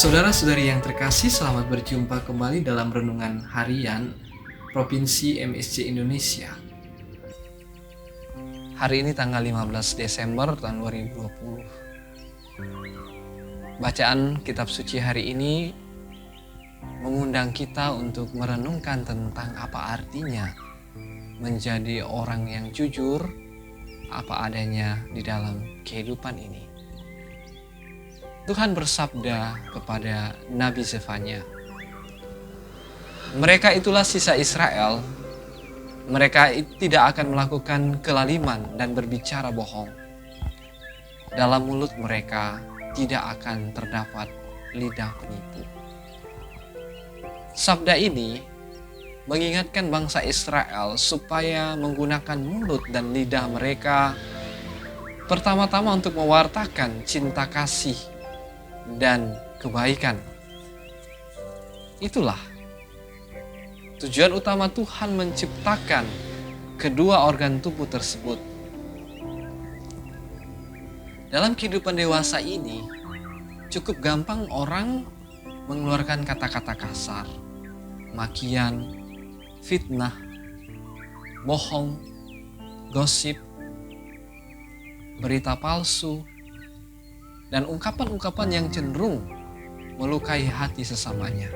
Saudara-saudari yang terkasih, selamat berjumpa kembali dalam Renungan Harian Provinsi MSC Indonesia. Hari ini tanggal 15 Desember tahun 2020. Bacaan kitab suci hari ini mengundang kita untuk merenungkan tentang apa artinya menjadi orang yang jujur apa adanya di dalam kehidupan ini. Tuhan bersabda kepada Nabi Zefanya, mereka itulah sisa Israel, mereka tidak akan melakukan kelaliman dan berbicara bohong. Dalam mulut mereka tidak akan terdapat lidah penipu. Sabda ini mengingatkan bangsa Israel supaya menggunakan mulut dan lidah mereka pertama-tama untuk mewartakan cinta kasih dan kebaikan. Itulah tujuan utama Tuhan menciptakan kedua organ tubuh tersebut. Dalam kehidupan dewasa ini, cukup gampang orang mengeluarkan kata-kata kasar, makian, fitnah, bohong, gosip, berita palsu, dan ungkapan-ungkapan yang cenderung melukai hati sesamanya.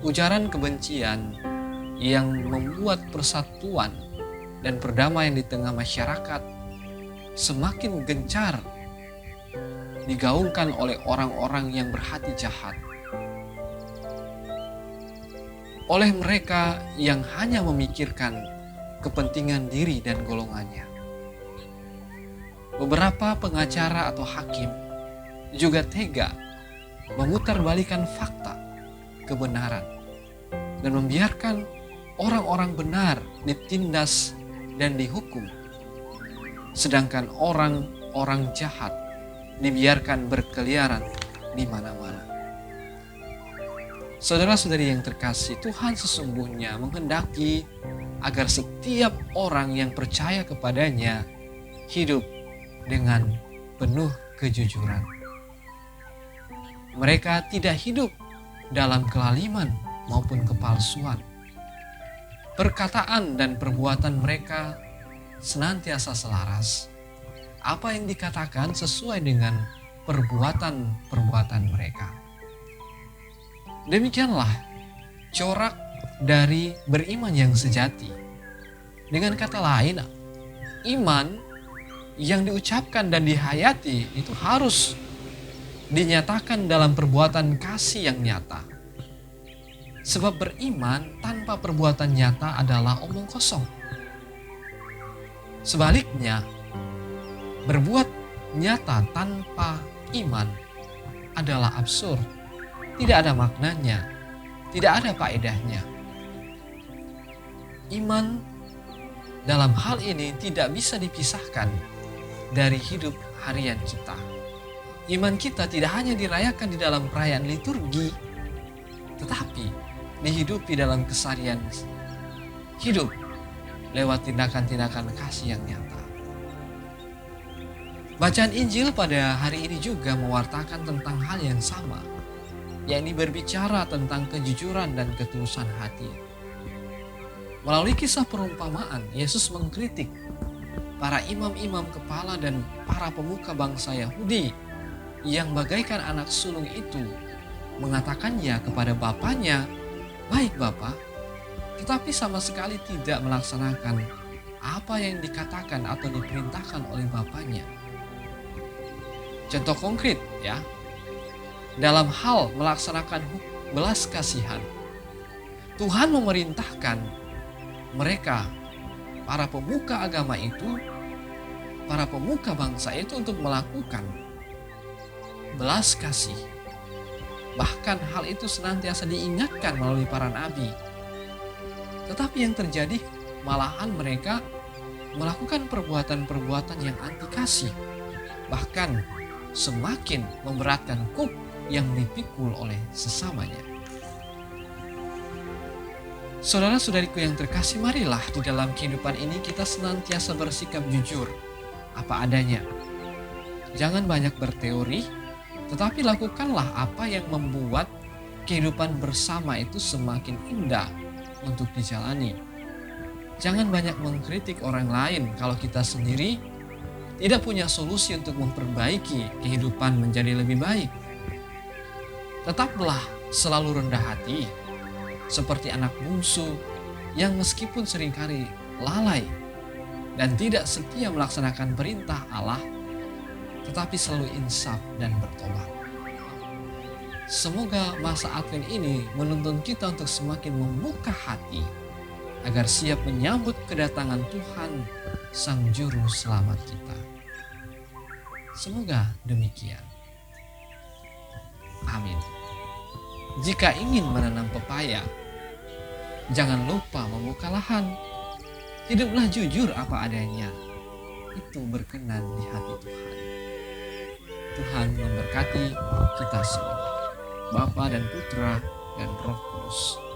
Ujaran kebencian yang membuat persatuan dan perdamaian di tengah masyarakat semakin gencar digaungkan oleh orang-orang yang berhati jahat. Oleh mereka yang hanya memikirkan kepentingan diri dan golongannya. Beberapa pengacara atau hakim juga tega memutarbalikan fakta, kebenaran, dan membiarkan orang-orang benar ditindas dan dihukum, sedangkan orang-orang jahat dibiarkan berkeliaran di mana-mana. Saudara-saudari yang terkasih, Tuhan sesungguhnya menghendaki agar setiap orang yang percaya kepadanya hidup dengan penuh kejujuran. Mereka tidak hidup dalam kelaliman maupun kepalsuan. Perkataan dan perbuatan mereka senantiasa selaras. Apa yang dikatakan sesuai dengan perbuatan-perbuatan mereka. Demikianlah corak dari beriman yang sejati. Dengan kata lain, iman yang diucapkan dan dihayati itu harus dinyatakan dalam perbuatan kasih yang nyata. Sebab beriman tanpa perbuatan nyata adalah omong kosong. Sebaliknya, berbuat nyata tanpa iman adalah absurd. Tidak ada maknanya, tidak ada faedahnya. Iman dalam hal ini tidak bisa dipisahkan dari hidup harian kita. Iman kita tidak hanya dirayakan di dalam perayaan liturgi, tetapi dihidupi dalam keseharian hidup lewat tindakan-tindakan kasih yang nyata. Bacaan Injil pada hari ini juga mewartakan tentang hal yang sama, yakni berbicara tentang kejujuran dan ketulusan hati. Melalui kisah perumpamaan, Yesus mengkritik para imam-imam kepala dan para pemuka bangsa Yahudi yang bagaikan anak sulung itu mengatakannya kepada bapaknya, "Baik Bapa," tetapi sama sekali tidak melaksanakan apa yang dikatakan atau diperintahkan oleh bapaknya. Contoh konkret ya, dalam hal melaksanakan belas kasihan, Tuhan memerintahkan mereka, para pemuka agama itu, para pemuka bangsa itu untuk melakukan belas kasih. Bahkan hal itu senantiasa diingatkan melalui para nabi. Tetapi yang terjadi malahan mereka melakukan perbuatan-perbuatan yang anti kasih. Bahkan semakin memberatkan kuk yang dipikul oleh sesamanya. Saudara-saudariku yang terkasih, marilah di dalam kehidupan ini kita senantiasa bersikap jujur apa adanya. Jangan banyak berteori, Tetapi lakukanlah apa yang membuat kehidupan bersama itu semakin indah untuk dijalani. Jangan banyak mengkritik orang lain kalau kita sendiri tidak punya solusi untuk memperbaiki kehidupan menjadi lebih baik. Tetaplah selalu rendah hati, seperti anak bungsu yang meskipun seringkali lalai dan tidak setia melaksanakan perintah Allah, tetapi selalu insaf dan bertobat. Semoga masa Advent ini menuntun kita untuk semakin membuka hati agar siap menyambut kedatangan Tuhan, Sang Juru Selamat kita. Semoga demikian. Amin. Jika ingin menanam pepaya, jangan lupa membuka lahan. Hiduplah jujur apa adanya. Itu berkenan di hati Tuhan. Tuhan memberkati kita semua. Bapa dan Putra dan Roh Kudus.